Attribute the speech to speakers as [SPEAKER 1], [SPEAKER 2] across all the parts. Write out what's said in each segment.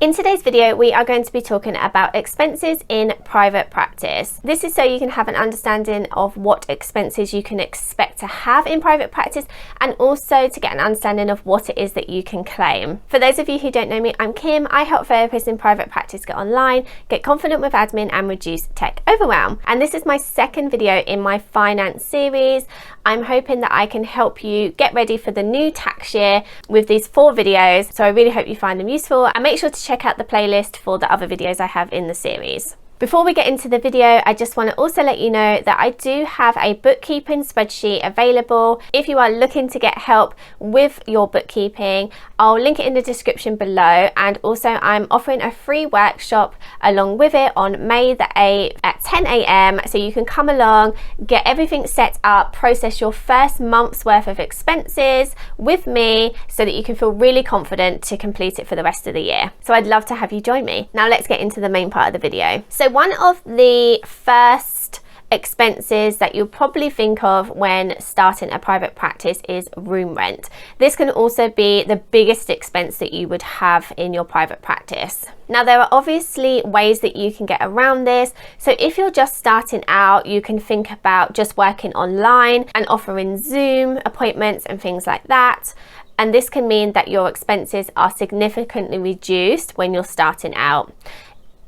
[SPEAKER 1] In today's video, we are going to be talking about expenses in private practice. This is so you can have an understanding of what expenses you can expect to have in private practice, and also to get an understanding of what it is that you can claim. For those of you who don't know me, I'm Kim. I help therapists in private practice get online, get confident with admin, and reduce tech overwhelm. And this is my second video in my finance series. I'm hoping that I can help you get ready for the new tax year with these 4 videos. So I really hope you find them useful, and make sure to check out the playlist for the other videos I have in the series. Before we get into the video, I just want to also let you know that I do have a bookkeeping spreadsheet available. If you are looking to get help with your bookkeeping, I'll link it in the description below, and also I'm offering a free workshop along with it on May the 8th at 10 AM. So you can come along, get everything set up, process your first month's worth of expenses with me so that you can feel really confident to complete it for the rest of the year. So I'd love to have you join me. Now let's get into the main part of the video. So one of the first expenses that you'll probably think of when starting a private practice is room rent. This can also be the biggest expense that you would have in your private practice. Now, there are obviously ways that you can get around this. So if you're just starting out, you can think about just working online and offering Zoom appointments and things like that. And this can mean that your expenses are significantly reduced when you're starting out.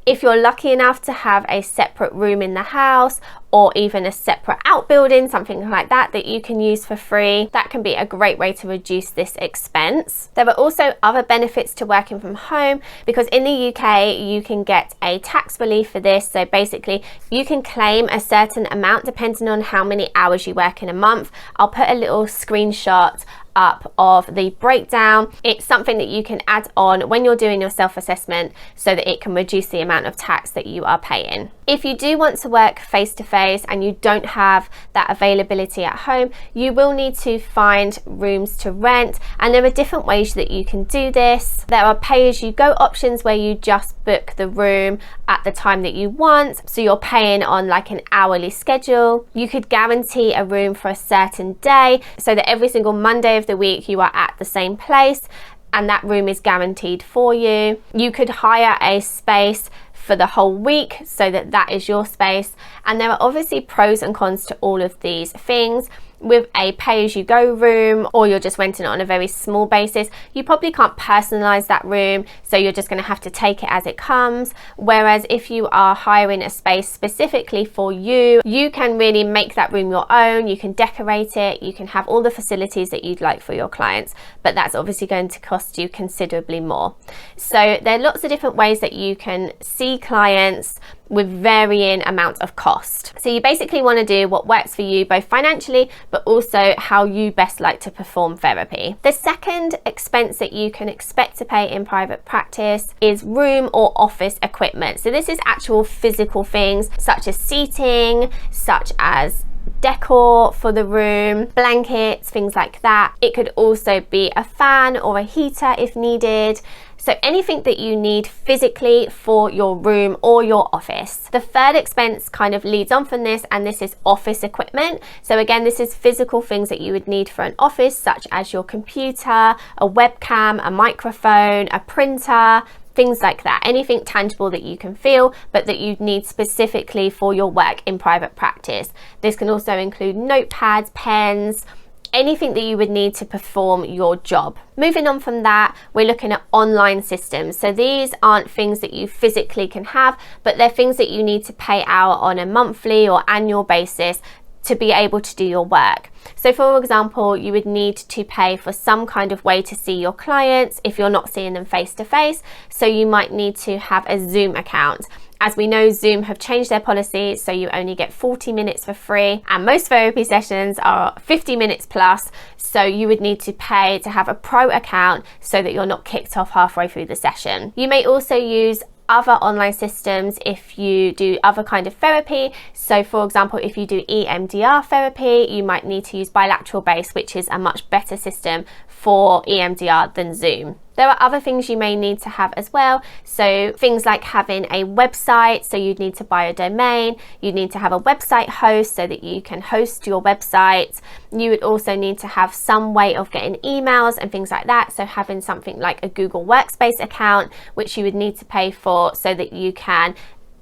[SPEAKER 1] If you're lucky enough to have a separate room in the house, or even a separate outbuilding, something like that, that you can use for free, that can be a great way to reduce this expense. There are also other benefits to working from home, because in the UK you can get a tax relief for this. So basically you can claim a certain amount depending on how many hours you work in a month. I'll put a little screenshot up of the breakdown. It's something that you can add on when you're doing your self-assessment so that it can reduce the amount of tax that you are paying. If you do want to work face-to-face and you don't have that availability at home, you will need to find rooms to rent, and there are different ways that you can do this. There are pay-as-you-go options where you just book the room at the time that you want, so you're paying on like an hourly schedule. You could guarantee a room for a certain day so that every single Monday of the week you are at the same place and that room is guaranteed for you. You could hire a space for the whole week so that that is your space, and there are obviously pros and cons to all of these things. With a pay-as-you-go room, or you're just renting it on a very small basis, you probably can't personalize that room, so you're just going to have to take it as it comes. Whereas if you are hiring a space specifically for you, you can really make that room your own. You can decorate it, you can have all the facilities that you'd like for your clients, but that's obviously going to cost you considerably more. So there are lots of different ways that you can see clients with varying amounts of cost. So you basically want to do what works for you, both financially, but also how you best like to perform therapy. The second expense that you can expect to pay in private practice is room or office equipment. So this is actual physical things such as seating, such as decor for the room, blankets, things like that. It could also be a fan or a heater if needed. So anything that you need physically for your room or your office. The third expense kind of leads on from this, and this is office equipment. So again, this is physical things that you would need for an office, such as your computer, a webcam, a microphone, a printer, things like that. Anything tangible that you can feel, but that you need specifically for your work in private practice. This can also include notepads, pens, anything that you would need to perform your job. Moving on from that, we're looking at online systems. So these aren't things that you physically can have, but they're things that you need to pay out on a monthly or annual basis to be able to do your work. So for example, you would need to pay for some kind of way to see your clients if you're not seeing them face to face. So you might need to have a Zoom account. As we know, Zoom have changed their policy, so you only get 40 minutes for free, and most therapy sessions are 50 minutes plus, so you would need to pay to have a pro account so that you're not kicked off halfway through the session. You may also use other online systems if you do other kind of therapy. So for example, if you do EMDR therapy, you might need to use bilateral base, which is a much better system for EMDR than Zoom. There are other things you may need to have as well. So things like having a website, so you'd need to buy a domain, you'd need to have a website host so that you can host your website. You would also need to have some way of getting emails and things like that. So having something like a Google Workspace account, which you would need to pay for so that you can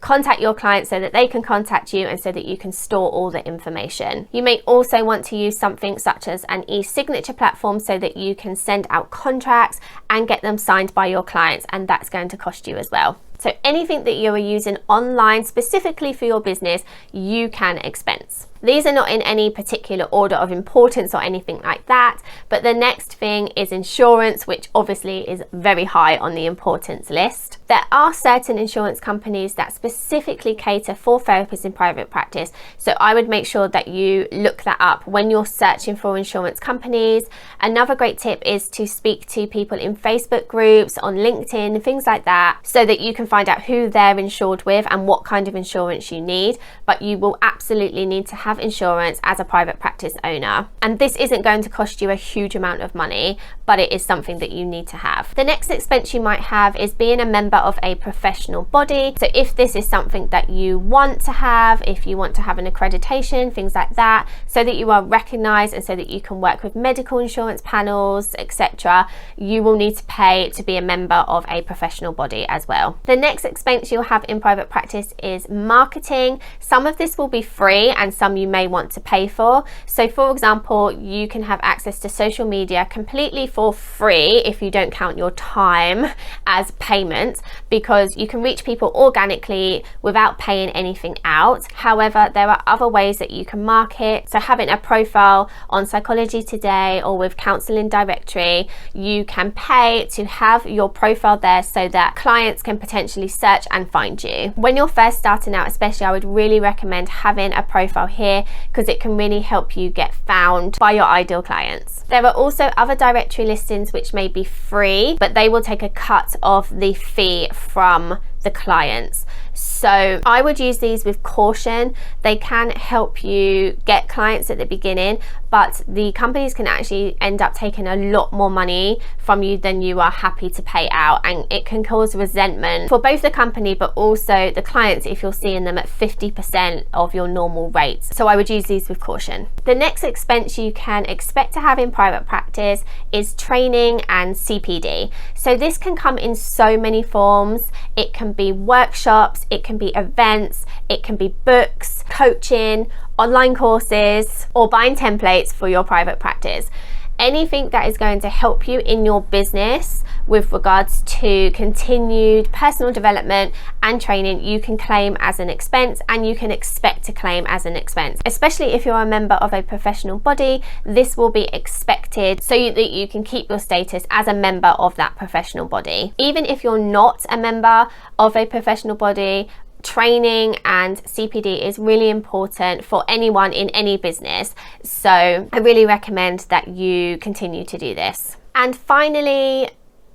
[SPEAKER 1] contact your clients, so that they can contact you, and so that you can store all the information. You may also want to use something such as an e-signature platform so that you can send out contracts and get them signed by your clients, and that's going to cost you as well. So anything that you are using online specifically for your business, you can expense. These are not in any particular order of importance or anything like that, but the next thing is insurance, which obviously is very high on the importance list. There are certain insurance companies that specifically cater for therapists in private practice, so I would make sure that you look that up when you're searching for insurance companies. Another great tip is to speak to people in Facebook groups, on LinkedIn, things like that, so that you can find out who they're insured with and what kind of insurance you need. But you will absolutely need to have insurance as a private practice owner, and this isn't going to cost you a huge amount of money, but it is something that you need to have. The next expense you might have is being a member of a professional body. So if this is something that you want to have, if you want to have an accreditation, things like that, so that you are recognized and so that you can work with medical insurance panels, etc., you will need to pay to be a member of a professional body as well. The next expense you'll have in private practice is marketing. Some of this will be free and some you may want to pay for. So for example, you can have access to social media completely for free if you don't count your time as payment, because you can reach people organically without paying anything out. However, there are other ways that you can market. So having a profile on Psychology Today or with Counseling Directory, you can pay to have your profile there so that clients can potentially search and find you. When you're first starting out especially, I would really recommend having a profile here, because it can really help you get found by your ideal clients. There are also other directory listings which may be free, but they will take a cut of the fee from the clients. So I would use these with caution. They can help you get clients at the beginning, but the companies can actually end up taking a lot more money from you than you are happy to pay out, and it can cause resentment for both the company but also the clients if you're seeing them at 50% of your normal rates. So I would use these with caution. The next expense you can expect to have in private practice is training and CPD. So this can come in so many forms. It can be workshops, it can be events, it can be books, coaching, online courses, or buying templates for your private practice. Anything that is going to help you in your business with regards to continued personal development and training, you can claim as an expense, and you can expect to claim as an expense. Especially if you're a member of a professional body, this will be expected so that you can keep your status as a member of that professional body. Even if you're not a member of a professional body, training and CPD is really important for anyone in any business. So I really recommend that you continue to do this. And finally,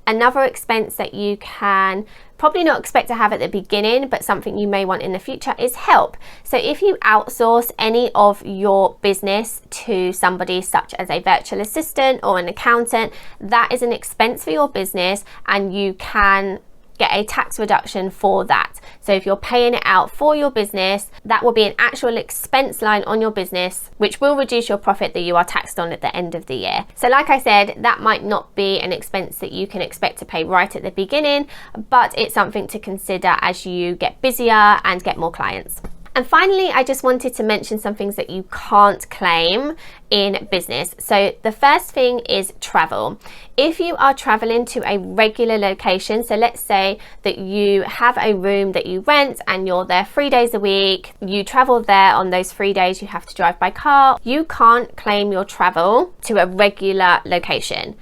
[SPEAKER 1] another expense that you can probably not expect to have at the beginning, but something you may want in the future, is help. So if you outsource any of your business to somebody such as a virtual assistant or an accountant, that is an expense for your business, and you can get a tax reduction for that. So if you're paying it out for your business, that will be an actual expense line on your business, which will reduce your profit that you are taxed on at the end of the year. So like I said, that might not be an expense that you can expect to pay right at the beginning, but it's something to consider as you get busier and get more clients. And finally, I just wanted to mention some things that you can't claim in business. So the first thing is travel. If you are traveling to a regular location, so let's say that you have a room that you rent and you're there 3 days a week, you travel there on those 3 days, you have to drive by car, you can't claim your travel to a regular location.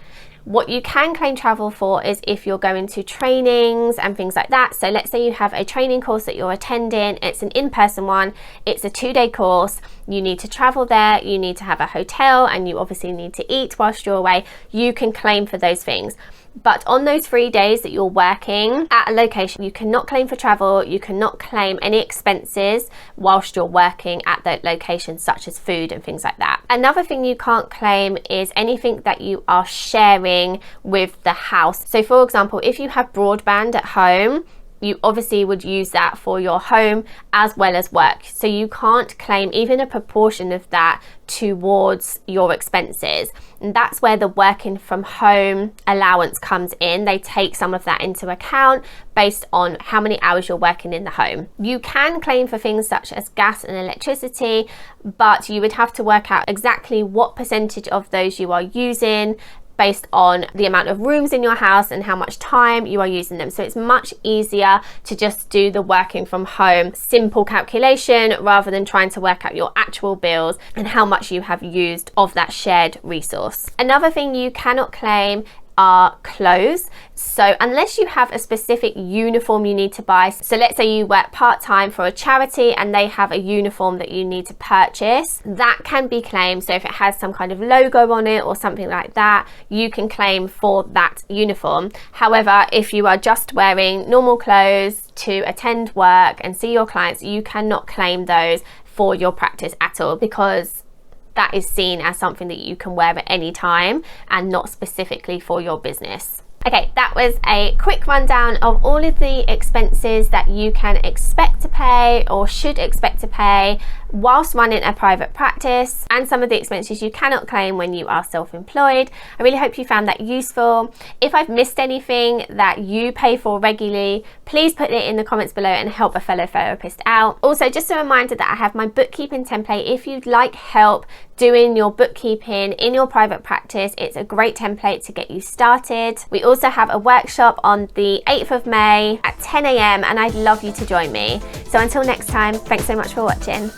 [SPEAKER 1] What you can claim travel for is if you're going to trainings and things like that. So let's say you have a training course that you're attending, it's an in-person one, it's a 2-day course, you need to travel there, you need to have a hotel, and you obviously need to eat whilst you're away. You can claim for those things. But on those 3 days that you're working at a location, you cannot claim for travel, you cannot claim any expenses whilst you're working at that location, such as food and things like that. Another thing you can't claim is anything that you are sharing with the house. So for example, if you have broadband at home, you obviously would use that for your home as well as work. So you can't claim even a proportion of that towards your expenses. And that's where the working from home allowance comes in. They take some of that into account based on how many hours you're working in the home. You can claim for things such as gas and electricity, but you would have to work out exactly what percentage of those you are using based on the amount of rooms in your house and how much time you are using them. So it's much easier to just do the working from home simple calculation rather than trying to work out your actual bills and how much you have used of that shared resource. Another thing you cannot claim are clothes. So unless you have a specific uniform you need to buy, so let's say you work part-time for a charity and they have a uniform that you need to purchase, that can be claimed. So if it has some kind of logo on it or something like that, you can claim for that uniform. However, if you are just wearing normal clothes to attend work and see your clients, you cannot claim those for your practice at all, because that is seen as something that you can wear at any time and not specifically for your business. Okay, that was a quick rundown of all of the expenses that you can expect to pay or should expect to pay whilst running a private practice, and some of the expenses you cannot claim when you are self-employed. I really hope you found that useful. If I've missed anything that you pay for regularly, please put it in the comments below and help a fellow therapist out. Also, just a reminder that I have my bookkeeping template. If you'd like help doing your bookkeeping in your private practice, it's a great template to get you started. We also have a workshop on the 8th of May at 10 AM and I'd love you to join me. So until next time, thanks so much for watching.